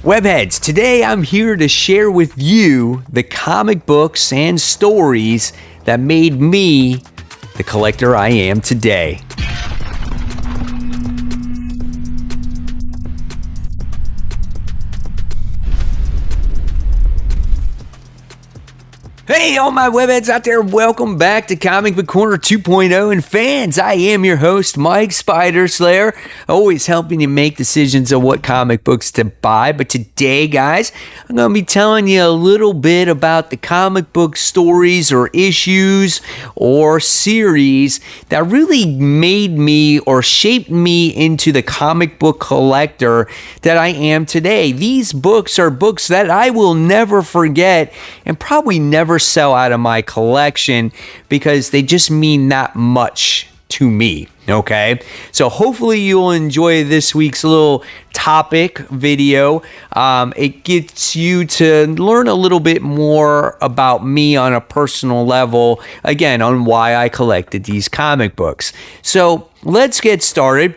Webheads, today I'm here to share with you the comic books and stories that made me the collector I am today. Hey, all my webheads out there, welcome back to Comic Book Corner 2.0. And fans, I am your host, Mike Spider Slayer, always helping you make decisions on what comic books to buy. But today, guys, I'm going to be telling you a little bit about the comic book stories or issues or series that really made me or shaped me into the comic book collector that I am today. These books are books that I will never forget and probably never sell out of my collection because they just mean that much to me. Okay, so hopefully you'll enjoy this week's little topic video. It gets you to learn a little bit more about me on a personal level, again, on why I collected these comic books. So let's get started.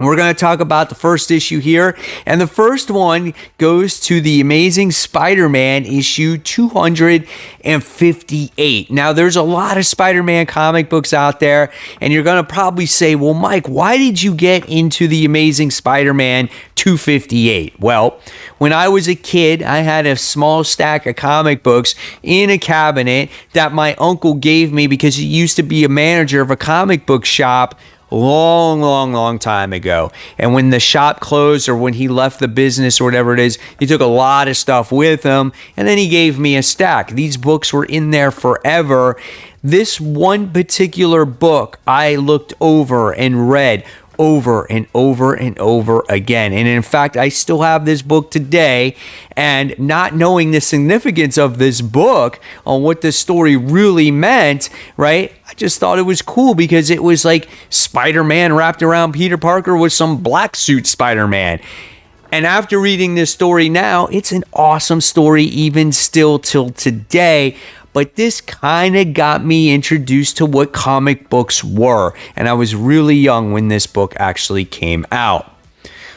We're going to talk about the first issue here, and the first one goes to the Amazing Spider-Man issue 258. Now, there's a lot of Spider-Man comic books out there, and you're going to probably say, well, Mike, why did you get into the Amazing Spider-Man 258? Well, when I was a kid, I had a small stack of comic books in a cabinet that my uncle gave me because he used to be a manager of a comic book shop long time ago. And when the shop closed or when he left the business or whatever it is, he took a lot of stuff with him and then he gave me a stack. These books were in there forever. This one particular book I looked over and read over and over and over again. And in fact, I still have this book today, and not knowing the significance of this book on what the story really meant, right? I just thought it was cool because it was like Spider-Man wrapped around Peter Parker with some black suit Spider-Man. And after reading this story now, it's an awesome story even still till today. But this kind of got me introduced to what comic books were. And I was really young when this book actually came out.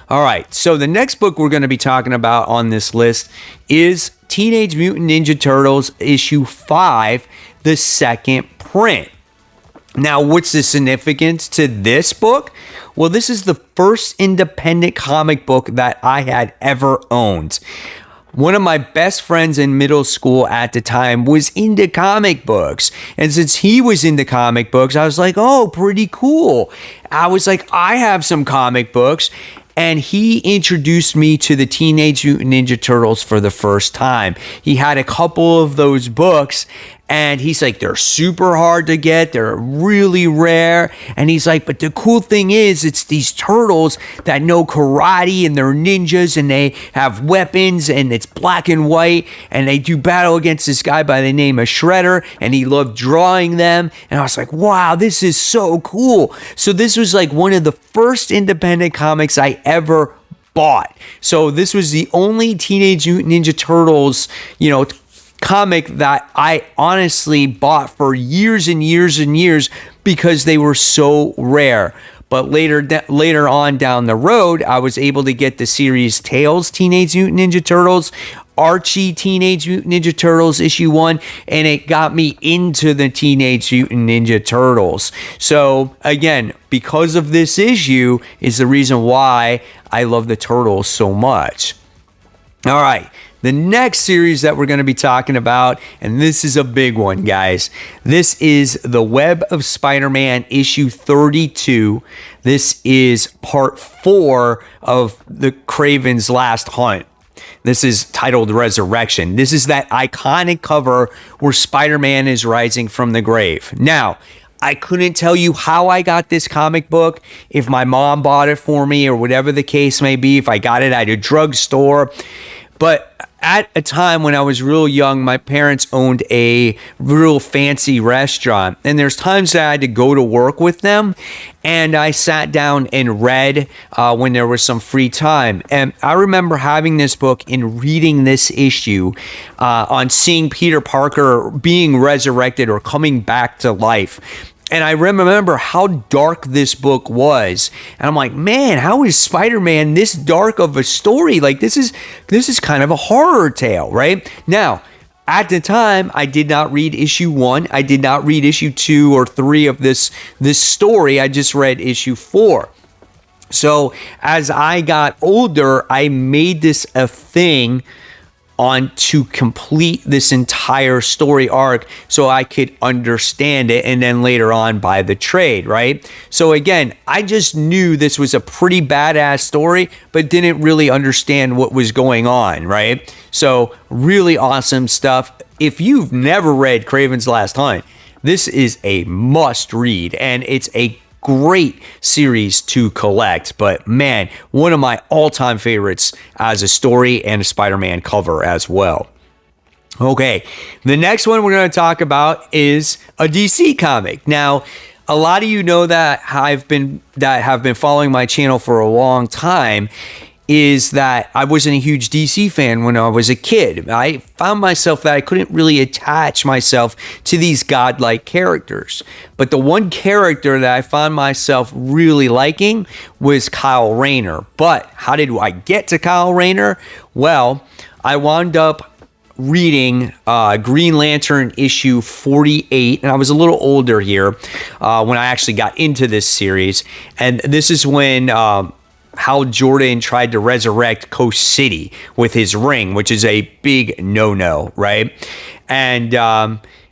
All right, so the next book we're going to be talking about on this list is Teenage Mutant Ninja Turtles issue 5, the second print. Now, what's the significance to this book? Well, this is the first independent comic book that I had ever owned. One of my best friends in middle school at the time was into comic books. And since he was into comic books, I was like, oh, pretty cool. I was like, I have some comic books. And he introduced me to the Teenage Mutant Ninja Turtles for the first time. He had a couple of those books, and he's like, they're super hard to get. They're really rare. And he's like, but the cool thing is, it's these turtles that know karate, and they're ninjas, and they have weapons, and it's black and white, and they do battle against this guy by the name of Shredder, and he loved drawing them. And I was like, wow, this is so cool. So this was like one of the first independent comics I ever bought. So this was the only Teenage Mutant Ninja Turtles, comic that I honestly bought for years and years and years because they were so rare. But later on down the road, I was able to get the series Tails Teenage Mutant Ninja Turtles, Archie Teenage Mutant Ninja Turtles issue 1, and it got me into the Teenage Mutant Ninja Turtles. So again, because of this issue is the reason why I love the Turtles so much. All right. The next series that we're going to be talking about, and this is a big one, guys. This is The Web of Spider-Man issue 32. This is part 4 of the Kraven's Last Hunt. This is titled Resurrection. This is that iconic cover where Spider-Man is rising from the grave. Now, I couldn't tell you how I got this comic book, if my mom bought it for me or whatever the case may be, if I got it at a drugstore. But at a time when I was real young, my parents owned a real fancy restaurant. And there's times that I had to go to work with them. And I sat down and read when there was some free time. And I remember having this book and reading this issue on seeing Peter Parker being resurrected or coming back to life. And I remember how dark this book was. And I'm like, man, how is Spider-Man this dark of a story? Like, this is kind of a horror tale, right? Now, at the time, I did not read issue 1. I did not read issue 2 or 3 of this story. I just read issue 4. So as I got older, I made this a thing to complete this entire story arc so I could understand it, and then later on buy the trade, right? So again, I just knew this was a pretty badass story, but didn't really understand what was going on, right? So really awesome stuff. If you've never read Kraven's Last Hunt, this is a must read, and it's a great series to collect, but man, one of my all-time favorites as a story and a Spider-Man cover as well. Okay, the next one we're going to talk about is a DC comic. Now, a lot of you know that have been following my channel for a long time, is that I wasn't a huge DC fan when I was a kid. I found myself that I couldn't really attach myself to these godlike characters. But the one character that I found myself really liking was Kyle Rayner. But how did I get to Kyle Rayner? Well, I wound up reading Green Lantern issue 48, and I was a little older here when I actually got into this series. And this is when Hal Jordan tried to resurrect Coast City with his ring, which is a big no-no, right? And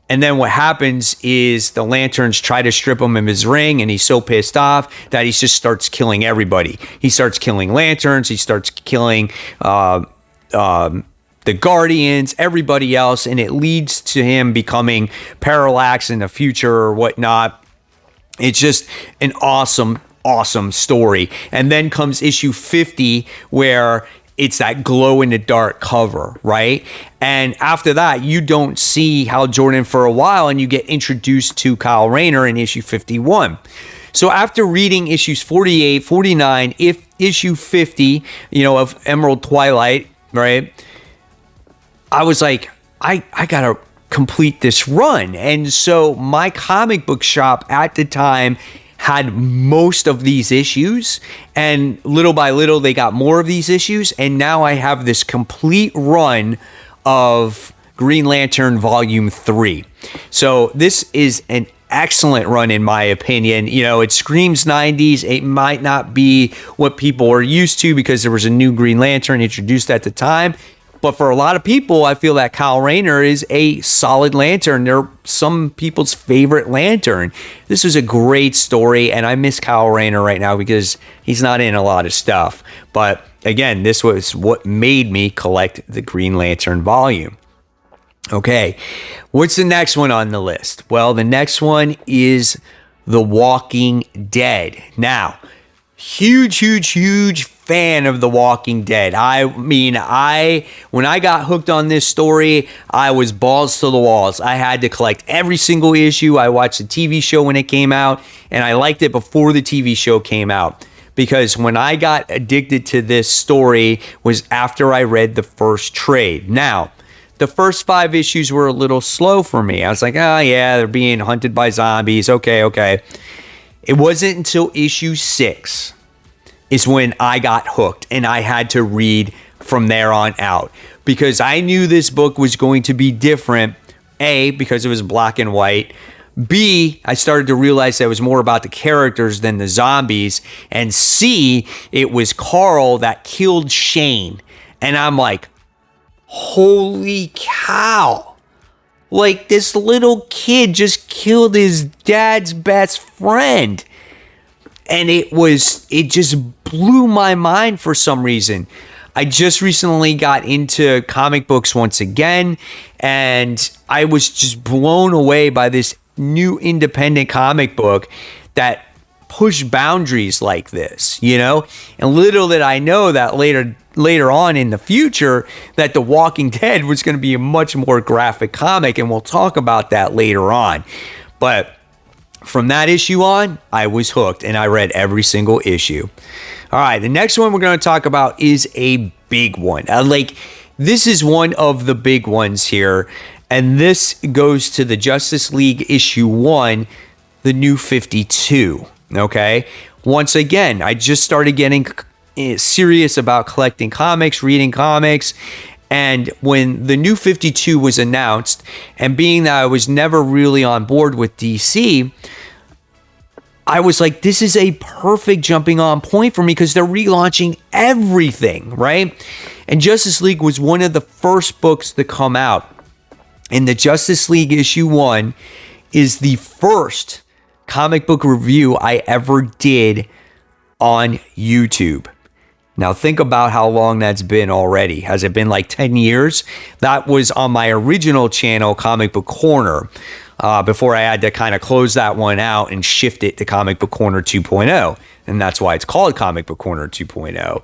then what happens is the Lanterns try to strip him of his ring, and he's so pissed off that he just starts killing everybody. He starts killing Lanterns. He starts killing the Guardians, everybody else, and it leads to him becoming Parallax in the future or whatnot. It's just an awesome story. And then comes issue 50, where it's that glow in the dark cover, right? And after that, you don't see Hal Jordan for a while, and you get introduced to Kyle Rayner in issue 51. So after reading issues 48, 49, issue 50, of Emerald Twilight, right? I was like, I gotta complete this run. And so my comic book shop at the time had most of these issues, and little by little they got more of these issues, and now I have this complete run of Green Lantern Volume 3. So this is an excellent run in my opinion. It screams 90s. It might not be what people are used to because there was a new Green Lantern introduced at the time, but for a lot of people, I feel that Kyle Rayner is a solid Lantern. They're some people's favorite Lantern. This is a great story, and I miss Kyle Rayner right now because he's not in a lot of stuff. But again, this was what made me collect the Green Lantern volume. Okay, what's the next one on the list? Well, the next one is The Walking Dead. Now, huge fan of The Walking Dead. I mean, when I got hooked on this story, I was balls to the walls. I had to collect every single issue. I watched the TV show when it came out, and I liked it before the TV show came out, because when I got addicted to this story was after I read the first trade. Now, the first 5 issues were a little slow for me. I was like, oh yeah, they're being hunted by zombies. Okay. It wasn't until issue 6 is when I got hooked, and I had to read from there on out because I knew this book was going to be different. A, because it was black and white. B, I started to realize that it was more about the characters than the zombies. And C, it was Carl that killed Shane. And I'm like, holy cow. Like, this little kid just killed his dad's best friend. And it just blew my mind for some reason. I just recently got into comic books once again, and I was just blown away by this new independent comic book that pushed boundaries like this, And little did I know that later on in the future that The Walking Dead was going to be a much more graphic comic, and we'll talk about that later on. But from that issue on, I was hooked, and I read every single issue. All right, the next one we're going to talk about is a big one. This is one of the big ones here, and this goes to the Justice League issue 1, the New 52, okay? Once again, I just started getting serious about collecting comics, reading comics, and when the New 52 was announced, and being that I was never really on board with DC, I was like, this is a perfect jumping on point for me because they're relaunching everything, right? And Justice League was one of the first books to come out. And the Justice League issue 1 is the first comic book review I ever did on YouTube. Now think about how long that's been already. Has it been like 10 years? That was on my original channel, Comic Book Corner, before I had to kind of close that one out and shift it to Comic Book Corner 2.0. And that's why it's called Comic Book Corner 2.0.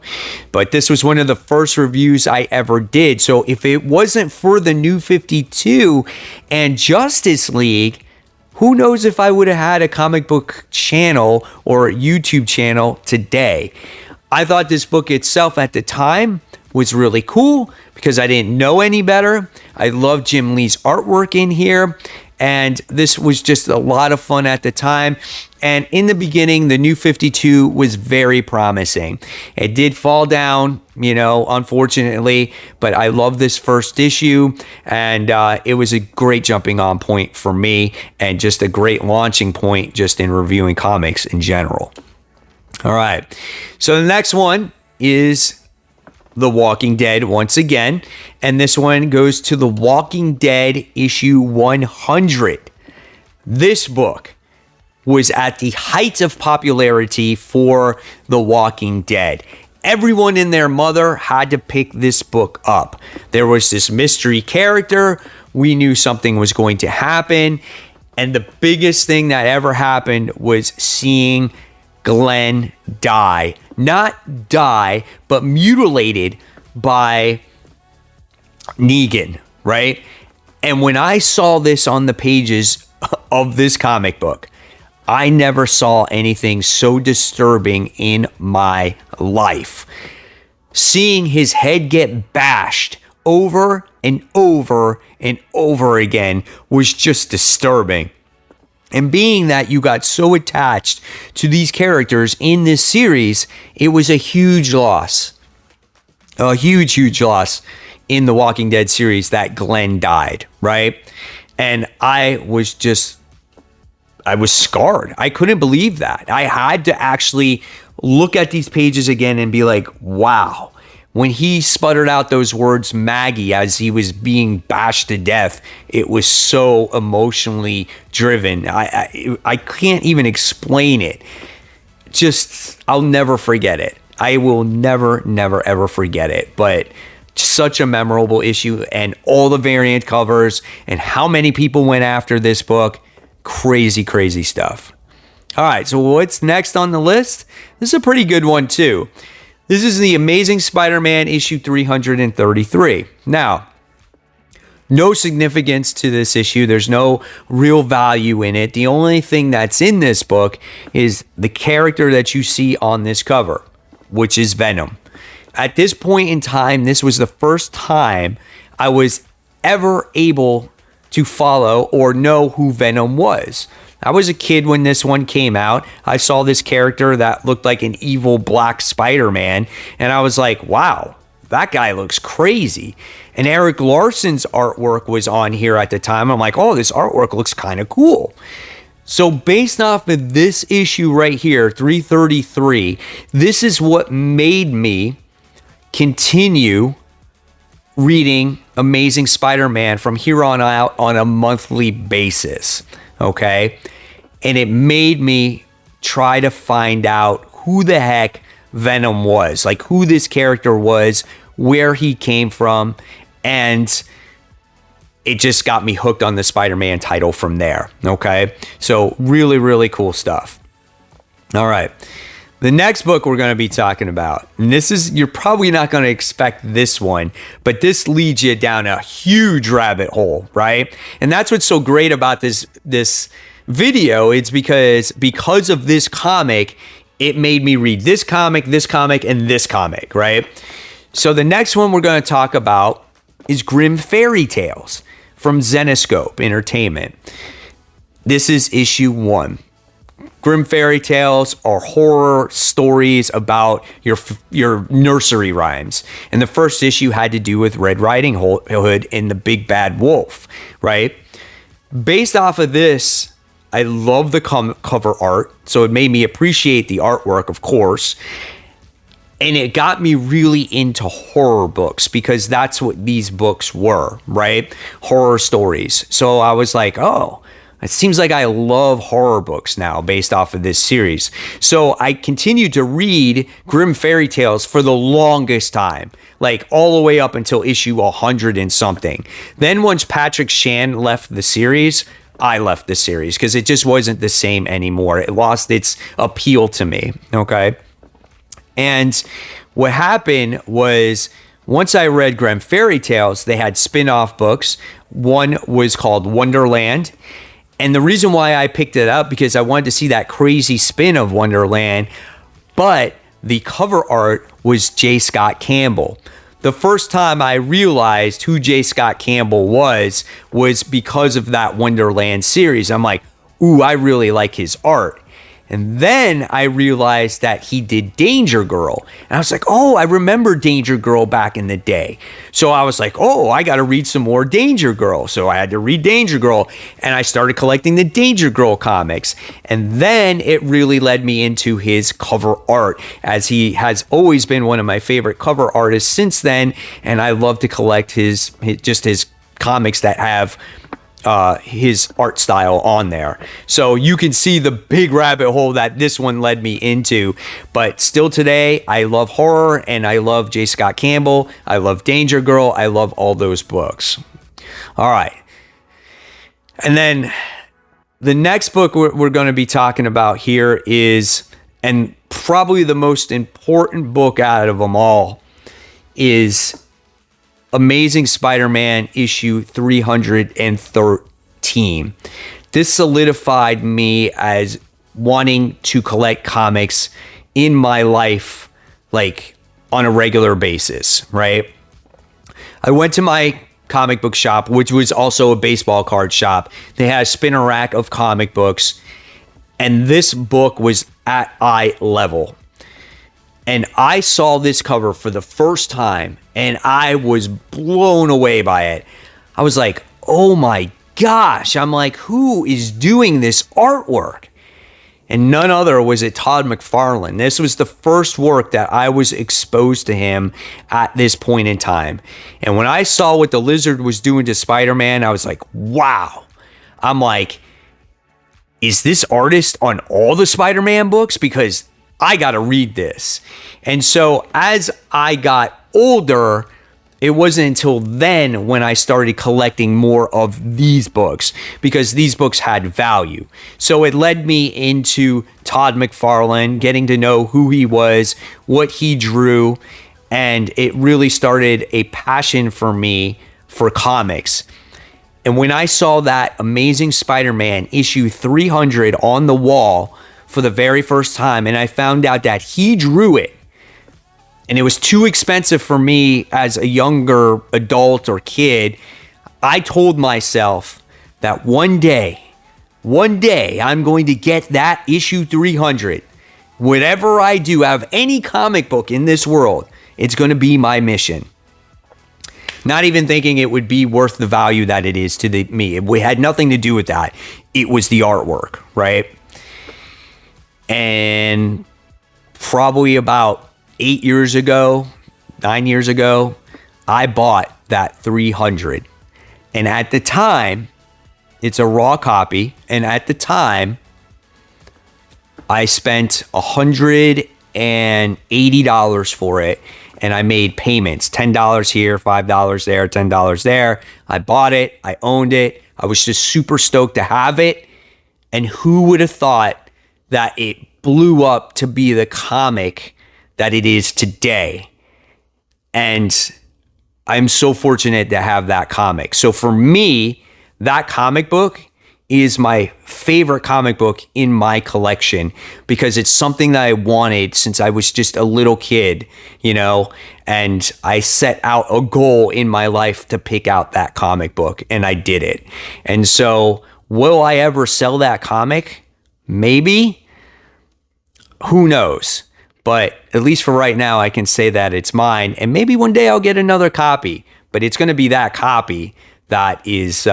But this was one of the first reviews I ever did. So if it wasn't for the New 52 and Justice League, who knows if I would have had a comic book channel or YouTube channel today. I thought this book itself at the time was really cool because I didn't know any better. I love Jim Lee's artwork in here, and this was just a lot of fun at the time. And in the beginning, the New 52 was very promising. It did fall down, unfortunately, but I love this first issue, and it was a great jumping on point for me and just a great launching point just in reviewing comics in general. All right, so the next one is The Walking Dead once again, and this one goes to The Walking Dead issue 100. This book was at the height of popularity for The Walking Dead. Everyone and their mother had to pick this book up. There was this mystery character. We knew something was going to happen, and the biggest thing that ever happened was seeing Glenn die. Not die, but mutilated by Negan, right? And when I saw this on the pages of this comic book, I never saw anything so disturbing in my life. Seeing his head get bashed over and over and over again was just disturbing. And being that you got so attached to these characters in this series, it was a huge loss. A huge, huge loss in the Walking Dead series that Glenn died, right? And I was scarred. I couldn't believe that. I had to actually look at these pages again and be like, wow. When he sputtered out those words, Maggie, as he was being bashed to death, it was so emotionally driven. I can't even explain it. Just, I'll never forget it. I will never, never, ever forget it. But such a memorable issue, and all the variant covers and how many people went after this book. Crazy, crazy stuff. All right, so what's next on the list? This is a pretty good one too. This is the Amazing Spider-Man issue 333. Now, no significance to this issue. There's no real value in it. The only thing that's in this book is the character that you see on this cover, which is Venom. At this point in time, this was the first time I was ever able to follow or know who Venom was. I was a kid when this one came out. I saw this character that looked like an evil black Spider-Man, and I was like, wow, that guy looks crazy. And Eric Larson's artwork was on here at the time. I'm like, oh, this artwork looks kind of cool. So based off of this issue right here, 333, this is what made me continue reading Amazing Spider-Man from here on out on a monthly basis, okay? And it made me try to find out who the heck Venom was, like who this character was, where he came from, and it just got me hooked on the Spider-Man title from there, okay? So really, really cool stuff. All right. The next book we're going to be talking about, and this is, you're probably not going to expect this one, but this leads you down a huge rabbit hole, right? And that's what's so great about this video. It's because of this comic, it made me read this comic, and this comic, right? So the next one we're going to talk about is Grim Fairy Tales from Zenescope Entertainment. This is issue 1. Grimm fairy tales are horror stories about your nursery rhymes. And the first issue had to do with Red Riding Hood and the Big Bad Wolf, right? Based off of this, I love the cover art, so it made me appreciate the artwork, of course. And it got me really into horror books because that's what these books were, right? Horror stories. So I was like, oh, it seems like I love horror books now based off of this series. So I continued to read Grimm fairy tales for the longest time, like all the way up until issue 100 and something. Then once Patrick Shan left the series, I left the series because it just wasn't the same anymore. It lost its appeal to me, okay? And what happened was once I read Grimm fairy tales, they had spin-off books. One was called Wonderland. And the reason why I picked it up because I wanted to see that crazy spin of Wonderland, but the cover art was J. Scott Campbell. The first time I realized who J. Scott Campbell was because of that Wonderland series. I'm like, ooh, I really like his art. And then I realized that he did Danger Girl. And I was like, oh, I remember Danger Girl back in the day. So I was like, oh, I got to read some more Danger Girl. So I had to read Danger Girl. And I started collecting the Danger Girl comics. And then it really led me into his cover art, as he has always been one of my favorite cover artists since then. And I love to collect his comics that have his art style on there. So you can see the big rabbit hole that this one led me into. But still today, I love horror and I love J. Scott Campbell. I love Danger Girl. I love all those books. All right. And then the next book we're going to be talking about here is, and probably the most important book out of them all, is Amazing Spider-Man issue 313. This solidified me as wanting to collect comics in my life, like on a regular basis, right? I went to my comic book shop, which was also a baseball card shop. They had a spinner rack of comic books, and this book was at eye level. And I saw this cover for the first time, and I was blown away by it. I was like, oh my gosh. I'm like, who is doing this artwork? And none other was it Todd McFarlane. This was the first work that I was exposed to him at this point in time. And when I saw what the Lizard was doing to Spider-Man, I was like, wow. I'm like, is this artist on all the Spider-Man books? Because I got to read this. And so as I got older, it wasn't until then when I started collecting more of these books, because these books had value. So it led me into Todd McFarlane, getting to know who he was, what he drew, and it really started a passion for me for comics. And when I saw that Amazing Spider-Man issue 300 on the wall for the very first time, and I found out that he drew it, and it was too expensive for me as a younger adult or kid, I told myself that one day, I'm going to get that issue 300. Whatever I do out of any comic book in this world, it's going to be my mission. Not even thinking it would be worth the value that it is to me. It had nothing to do with that. It was the artwork, right? And probably about 9 years ago, I bought that 300. And at the time, it's a raw copy. And at the time, I spent $180 for it. And I made payments, $10 here, $5 there, $10 there. I bought it. I owned it. I was just super stoked to have it. And who would have thought that it blew up to be the comic that it is today? And I'm so fortunate to have that comic. So for me, that comic book is my favorite comic book in my collection, because it's something that I wanted since I was just a little kid, and I set out a goal in my life to pick out that comic book, and I did it. And so will I ever sell that comic? Maybe, who knows? But at least for right now, I can say that it's mine. And maybe one day I'll get another copy. But it's going to be that copy that is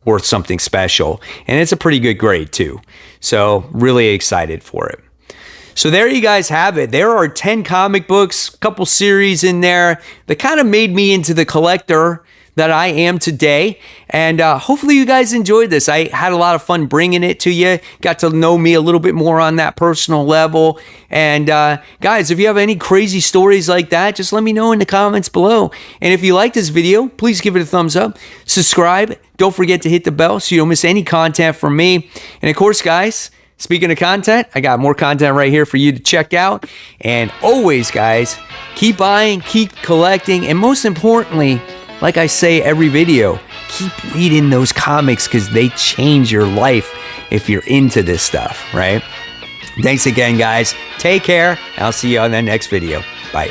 worth something special. And it's a pretty good grade too. So really excited for it. So there you guys have it. There are 10 comic books, a couple series in there that kind of made me into the collector that I am today. And hopefully you guys enjoyed this. I had a lot of fun bringing it to you. Got to know me a little bit more on that personal level. And guys, if you have any crazy stories like that, just let me know in the comments below. And if you like this video, please give it a thumbs up. Subscribe. Don't forget to hit the bell so you don't miss any content from me. And of course, guys, speaking of content, I got more content right here for you to check out. And always, guys, keep buying, keep collecting, and most importantly, like I say every video, keep reading those comics because they change your life if you're into this stuff, right? Thanks again, guys. Take care. I'll see you on the next video. Bye.